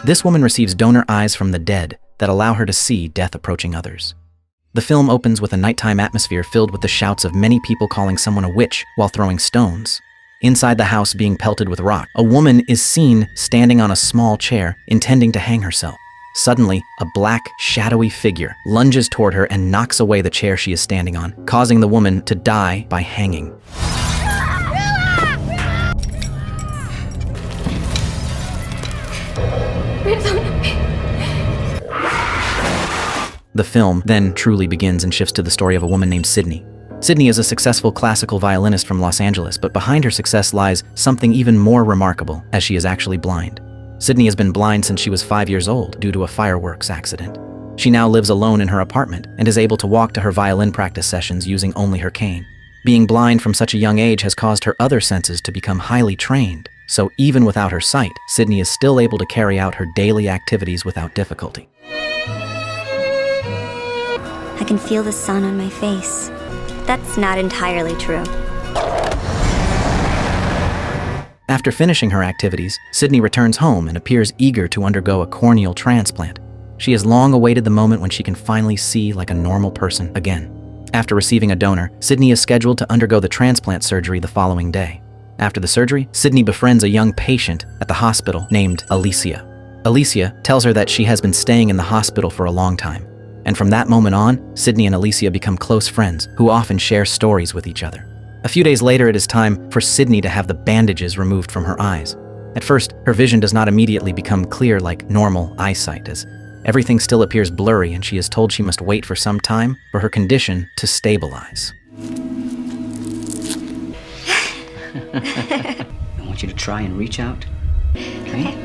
This woman receives donor eyes from the dead that allow her to see death approaching others. The film opens with a nighttime atmosphere filled with the shouts of many people calling someone a witch while throwing stones. Inside the house being pelted with rock, a woman is seen standing on a small chair, intending to hang herself. Suddenly, a black, shadowy figure lunges toward her and knocks away the chair she is standing on, causing the woman to die by hanging. The film then truly begins and shifts to the story of a woman named Sydney. Sydney is a successful classical violinist from Los Angeles, but behind her success lies something even more remarkable, as she is actually blind. Sydney has been blind since she was 5 years old due to a fireworks accident. She now lives alone in her apartment and is able to walk to her violin practice sessions using only her cane. Being blind from such a young age has caused her other senses to become highly trained, so even without her sight, Sydney is still able to carry out her daily activities without difficulty. I can feel the sun on my face. That's not entirely true. After finishing her activities, Sydney returns home and appears eager to undergo a corneal transplant. She has long awaited the moment when she can finally see like a normal person again. After receiving a donor, Sydney is scheduled to undergo the transplant surgery the following day. After the surgery, Sydney befriends a young patient at the hospital named Alicia. Alicia tells her that she has been staying in the hospital for a long time. And from that moment on, Sydney and Alicia become close friends who often share stories with each other. A few days later, it is time for Sydney to have the bandages removed from her eyes. At first, her vision does not immediately become clear like normal eyesight, as everything still appears blurry, and she is told she must wait for some time for her condition to stabilize. I want you to try and reach out. Okay?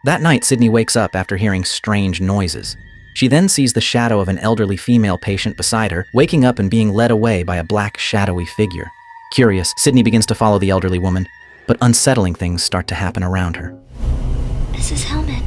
That night, Sydney wakes up after hearing strange noises. She then sees the shadow of an elderly female patient beside her, waking up and being led away by a black, shadowy figure. Curious, Sydney begins to follow the elderly woman, but unsettling things start to happen around her. Mrs. Hellman.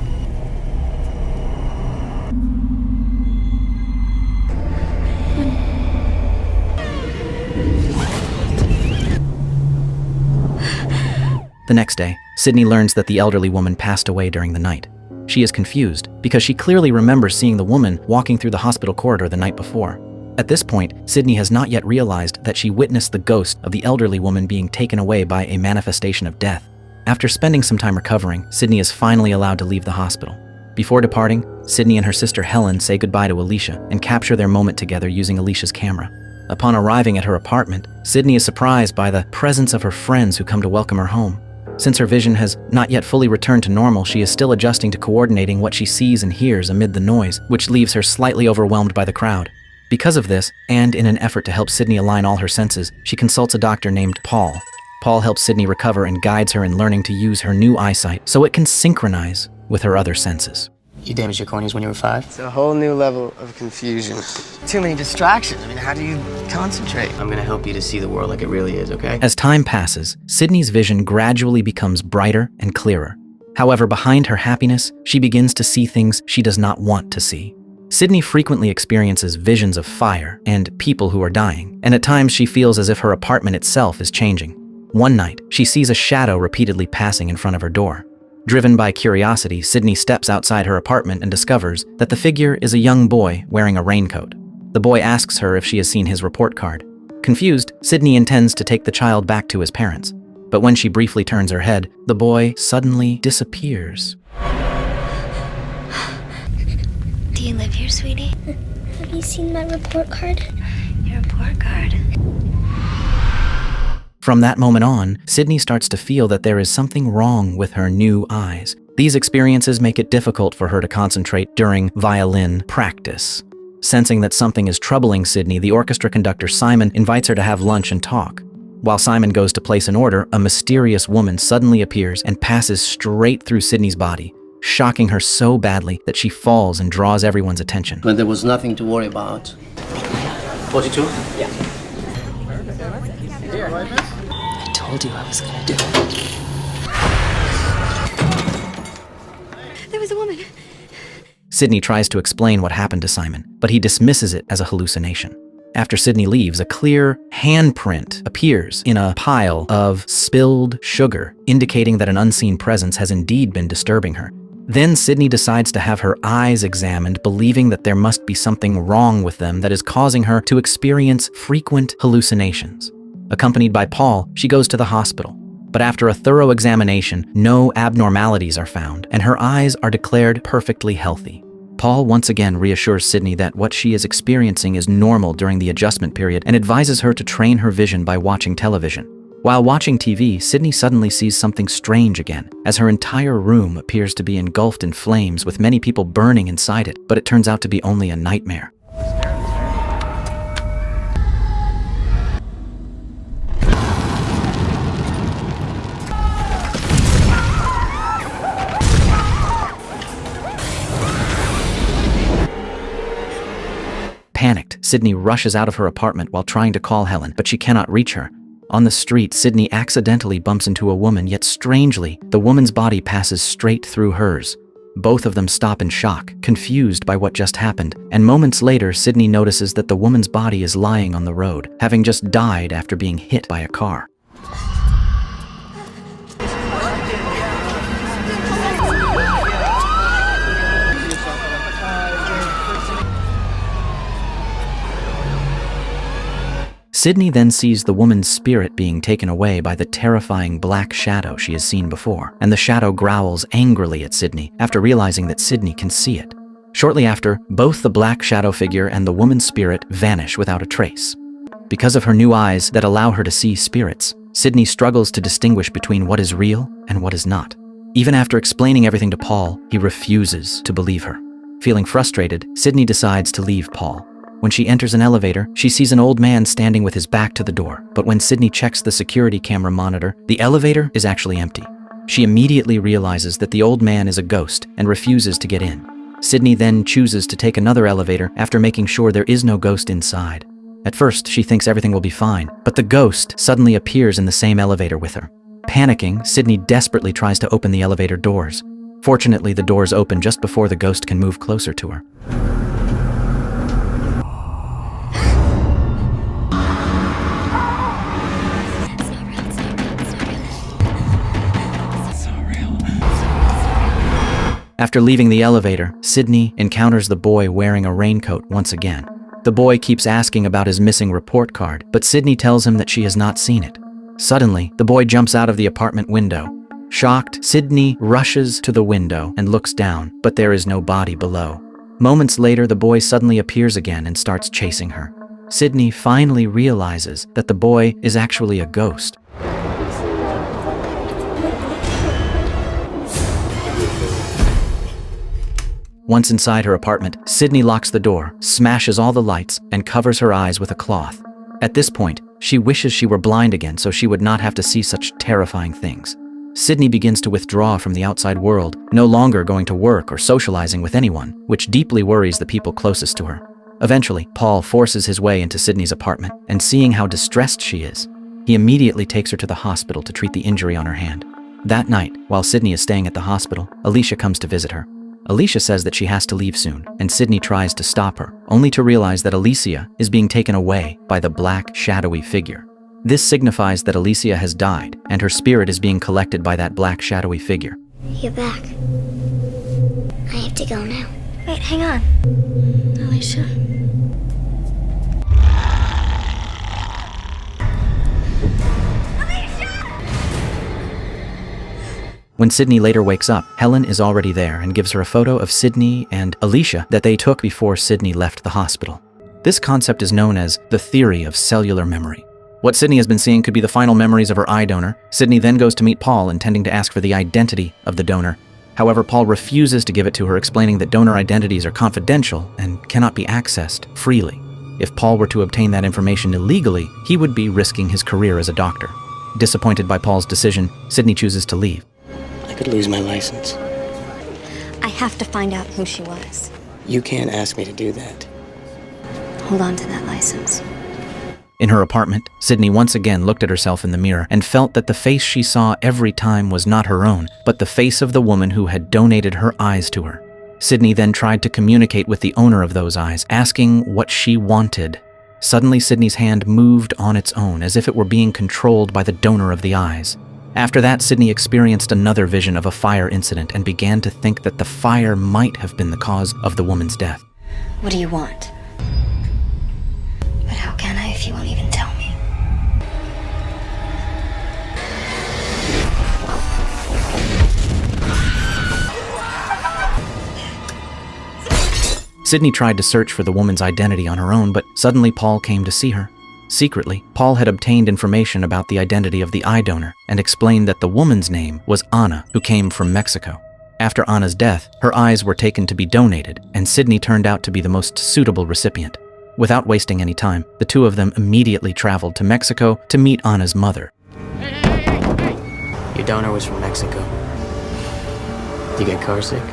The next day, Sydney learns that the elderly woman passed away during the night. She is confused because she clearly remembers seeing the woman walking through the hospital corridor the night before. At this point, Sydney has not yet realized that she witnessed the ghost of the elderly woman being taken away by a manifestation of death. After spending some time recovering, Sydney is finally allowed to leave the hospital. Before departing, Sydney and her sister Helen say goodbye to Alicia and capture their moment together using Alicia's camera. Upon arriving at her apartment, Sydney is surprised by the presence of her friends who come to welcome her home. Since her vision has not yet fully returned to normal, she is still adjusting to coordinating what she sees and hears amid the noise, which leaves her slightly overwhelmed by the crowd. Because of this, and in an effort to help Sydney align all her senses, she consults a doctor named Paul. Paul helps Sydney recover and guides her in learning to use her new eyesight so it can synchronize with her other senses. You damaged your corneas when you were 5? It's a whole new level of confusion. Too many distractions. I mean, how do you concentrate? I'm gonna help you to see the world like it really is, okay? As time passes, Sydney's vision gradually becomes brighter and clearer. However, behind her happiness, she begins to see things she does not want to see. Sydney frequently experiences visions of fire and people who are dying, and at times she feels as if her apartment itself is changing. One night, she sees a shadow repeatedly passing in front of her door. Driven by curiosity, Sydney steps outside her apartment and discovers that the figure is a young boy wearing a raincoat. The boy asks her if she has seen his report card. Confused, Sydney intends to take the child back to his parents. But when she briefly turns her head, the boy suddenly disappears. Do you live here, sweetie? Have you seen my report card? Your report card. From that moment on, Sydney starts to feel that there is something wrong with her new eyes. These experiences make it difficult for her to concentrate during violin practice. Sensing that something is troubling Sydney, the orchestra conductor Simon invites her to have lunch and talk. While Simon goes to place an order, a mysterious woman suddenly appears and passes straight through Sydney's body, shocking her so badly that she falls and draws everyone's attention. But there was nothing to worry about. 42? Yeah. I told you I was gonna do it. There was a woman. Sydney tries to explain what happened to Simon, but he dismisses it as a hallucination. After Sydney leaves, a clear handprint appears in a pile of spilled sugar, indicating that an unseen presence has indeed been disturbing her. Then Sydney decides to have her eyes examined, believing that there must be something wrong with them that is causing her to experience frequent hallucinations. Accompanied by Paul, she goes to the hospital. But after a thorough examination, no abnormalities are found, and her eyes are declared perfectly healthy. Paul once again reassures Sydney that what she is experiencing is normal during the adjustment period and advises her to train her vision by watching television. While watching TV, Sydney suddenly sees something strange again, as her entire room appears to be engulfed in flames with many people burning inside it, but it turns out to be only a nightmare. Panicked, Sydney rushes out of her apartment while trying to call Helen, but she cannot reach her. On the street, Sydney accidentally bumps into a woman, yet strangely, the woman's body passes straight through hers. Both of them stop in shock, confused by what just happened, and moments later, Sydney notices that the woman's body is lying on the road, having just died after being hit by a car. Sydney then sees the woman's spirit being taken away by the terrifying black shadow she has seen before, and the shadow growls angrily at Sydney after realizing that Sydney can see it. Shortly after, both the black shadow figure and the woman's spirit vanish without a trace. Because of her new eyes that allow her to see spirits, Sydney struggles to distinguish between what is real and what is not. Even after explaining everything to Paul, he refuses to believe her. Feeling frustrated, Sydney decides to leave Paul. When she enters an elevator, she sees an old man standing with his back to the door, but when Sydney checks the security camera monitor, the elevator is actually empty. She immediately realizes that the old man is a ghost and refuses to get in. Sydney then chooses to take another elevator after making sure there is no ghost inside. At first, she thinks everything will be fine, but the ghost suddenly appears in the same elevator with her. Panicking, Sydney desperately tries to open the elevator doors. Fortunately, the doors open just before the ghost can move closer to her. After leaving the elevator, Sydney encounters the boy wearing a raincoat once again. The boy keeps asking about his missing report card, but Sydney tells him that she has not seen it. Suddenly, the boy jumps out of the apartment window. Shocked, Sydney rushes to the window and looks down, but there is no body below. Moments later, the boy suddenly appears again and starts chasing her. Sydney finally realizes that the boy is actually a ghost. Once inside her apartment, Sydney locks the door, smashes all the lights, and covers her eyes with a cloth. At this point, she wishes she were blind again so she would not have to see such terrifying things. Sydney begins to withdraw from the outside world, no longer going to work or socializing with anyone, which deeply worries the people closest to her. Eventually, Paul forces his way into Sydney's apartment, and seeing how distressed she is, he immediately takes her to the hospital to treat the injury on her hand. That night, while Sydney is staying at the hospital, Alicia comes to visit her. Alicia says that she has to leave soon, and Sydney tries to stop her, only to realize that Alicia is being taken away by the black, shadowy figure. This signifies that Alicia has died, and her spirit is being collected by that black, shadowy figure. You're back. I have to go now. Wait, hang on. Alicia. When Sydney later wakes up, Helen is already there and gives her a photo of Sydney and Alicia that they took before Sydney left the hospital. This concept is known as the theory of cellular memory. What Sydney has been seeing could be the final memories of her eye donor. Sydney then goes to meet Paul, intending to ask for the identity of the donor. However, Paul refuses to give it to her, explaining that donor identities are confidential and cannot be accessed freely. If Paul were to obtain that information illegally, he would be risking his career as a doctor. Disappointed by Paul's decision, Sydney chooses to leave. I could lose my license. I have to find out who she was. You can't ask me to do that. Hold on to that license. In her apartment, Sydney once again looked at herself in the mirror and felt that the face she saw every time was not her own, but the face of the woman who had donated her eyes to her. Sydney then tried to communicate with the owner of those eyes, asking what she wanted. Suddenly, Sydney's hand moved on its own, as if it were being controlled by the donor of the eyes. After that, Sydney experienced another vision of a fire incident and began to think that the fire might have been the cause of the woman's death. What do you want? But how can I if you won't even tell me? Sydney tried to search for the woman's identity on her own, but suddenly Paul came to see her. Secretly, Paul had obtained information about the identity of the eye donor and explained that the woman's name was Anna, who came from Mexico. After Anna's death, her eyes were taken to be donated, and Sydney turned out to be the most suitable recipient. Without wasting any time, the two of them immediately traveled to Mexico to meet Anna's mother. Your donor was from Mexico. Did you get car sick?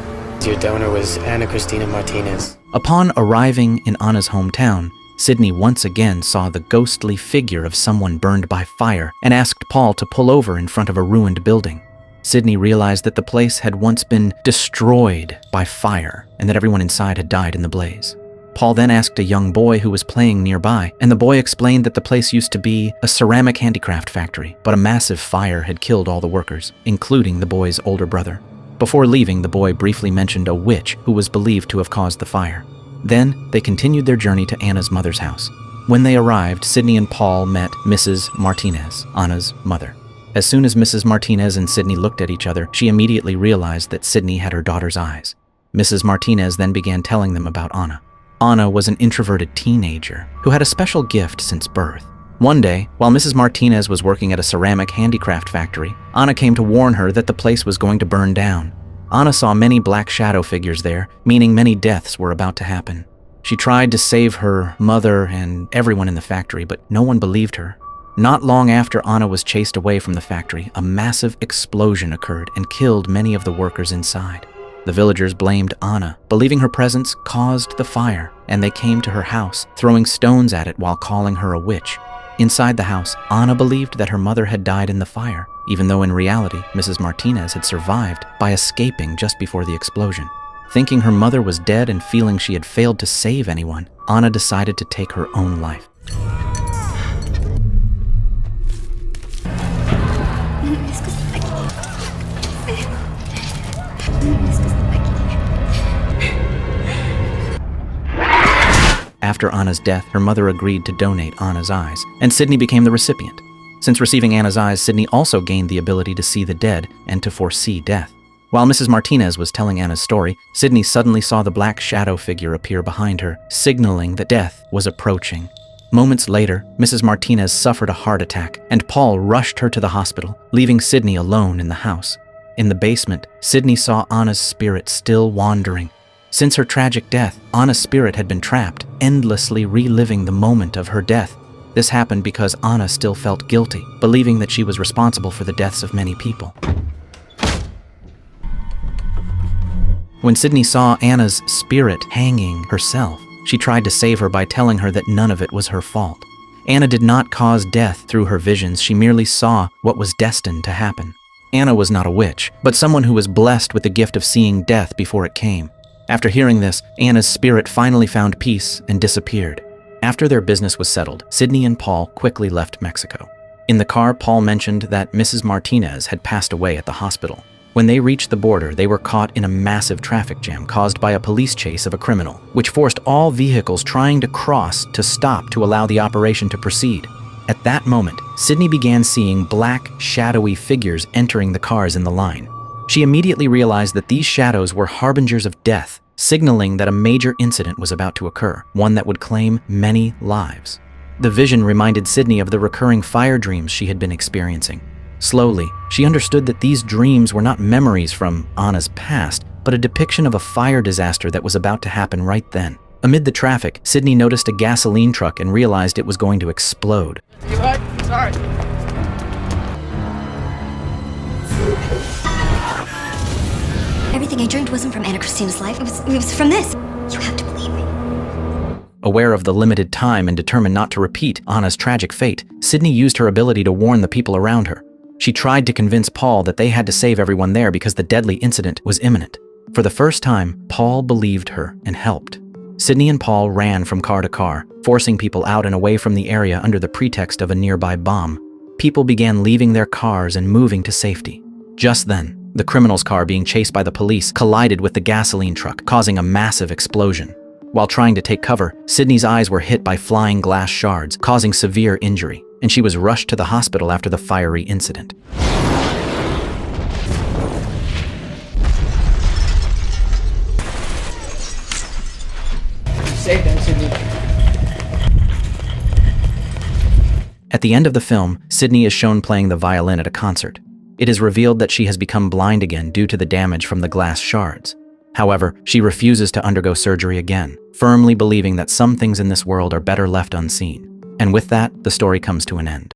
Your donor was Ana Cristina Martinez. Upon arriving in Anna's hometown, Sydney once again saw the ghostly figure of someone burned by fire and asked Paul to pull over in front of a ruined building. Sydney realized that the place had once been destroyed by fire and that everyone inside had died in the blaze. Paul then asked a young boy who was playing nearby, and the boy explained that the place used to be a ceramic handicraft factory, but a massive fire had killed all the workers, including the boy's older brother. Before leaving, the boy briefly mentioned a witch who was believed to have caused the fire. Then, they continued their journey to Anna's mother's house. When they arrived, Sydney and Paul met Mrs. Martinez, Anna's mother. As soon as Mrs. Martinez and Sydney looked at each other, she immediately realized that Sydney had her daughter's eyes. Mrs. Martinez then began telling them about Anna. Anna was an introverted teenager who had a special gift since birth. One day, while Mrs. Martinez was working at a ceramic handicraft factory, Anna came to warn her that the place was going to burn down. Anna saw many black shadow figures there, meaning many deaths were about to happen. She tried to save her mother and everyone in the factory, but no one believed her. Not long after Anna was chased away from the factory, a massive explosion occurred and killed many of the workers inside. The villagers blamed Anna, believing her presence caused the fire, and they came to her house, throwing stones at it while calling her a witch. Inside the house, Anna believed that her mother had died in the fire, even though in reality, Mrs. Martinez had survived by escaping just before the explosion. Thinking her mother was dead and feeling she had failed to save anyone, Anna decided to take her own life. After Anna's death, her mother agreed to donate Anna's eyes, and Sydney became the recipient. Since receiving Anna's eyes, Sydney also gained the ability to see the dead and to foresee death. While Mrs. Martinez was telling Anna's story, Sydney suddenly saw the black shadow figure appear behind her, signaling that death was approaching. Moments later, Mrs. Martinez suffered a heart attack, and Paul rushed her to the hospital, leaving Sydney alone in the house. In the basement, Sydney saw Anna's spirit still wandering. Since her tragic death, Anna's spirit had been trapped, endlessly reliving the moment of her death. This happened because Anna still felt guilty, believing that she was responsible for the deaths of many people. When Sydney saw Anna's spirit hanging herself, she tried to save her by telling her that none of it was her fault. Anna did not cause death through her visions, she merely saw what was destined to happen. Anna was not a witch, but someone who was blessed with the gift of seeing death before it came. After hearing this, Anna's spirit finally found peace and disappeared. After their business was settled, Sydney and Paul quickly left Mexico. In the car, Paul mentioned that Mrs. Martinez had passed away at the hospital. When they reached the border, they were caught in a massive traffic jam caused by a police chase of a criminal, which forced all vehicles trying to cross to stop to allow the operation to proceed. At that moment, Sydney began seeing black, shadowy figures entering the cars in the line. She immediately realized that these shadows were harbingers of death, signaling that a major incident was about to occur, one that would claim many lives. The vision reminded Sydney of the recurring fire dreams she had been experiencing. Slowly, she understood that these dreams were not memories from Anna's past, but a depiction of a fire disaster that was about to happen right then. Amid the traffic, Sydney noticed a gasoline truck and realized it was going to explode. You what? Sorry. Everything I dreamed wasn't from Anna Christina's life. It was from this. You have to believe me. Aware of the limited time and determined not to repeat Anna's tragic fate, Sydney used her ability to warn the people around her. She tried to convince Paul that they had to save everyone there because the deadly incident was imminent. For the first time, Paul believed her and helped. Sydney and Paul ran from car to car, forcing people out and away from the area under the pretext of a nearby bomb. people began leaving their cars and moving to safety. Just then, the criminal's car being chased by the police collided with the gasoline truck, causing a massive explosion. While trying to take cover, Sydney's eyes were hit by flying glass shards, causing severe injury, and she was rushed to the hospital after the fiery incident. Safe then, Sydney. At the end of the film, Sydney is shown playing the violin at a concert. It is revealed that she has become blind again due to the damage from the glass shards. However, she refuses to undergo surgery again, firmly believing that some things in this world are better left unseen. And with that, the story comes to an end.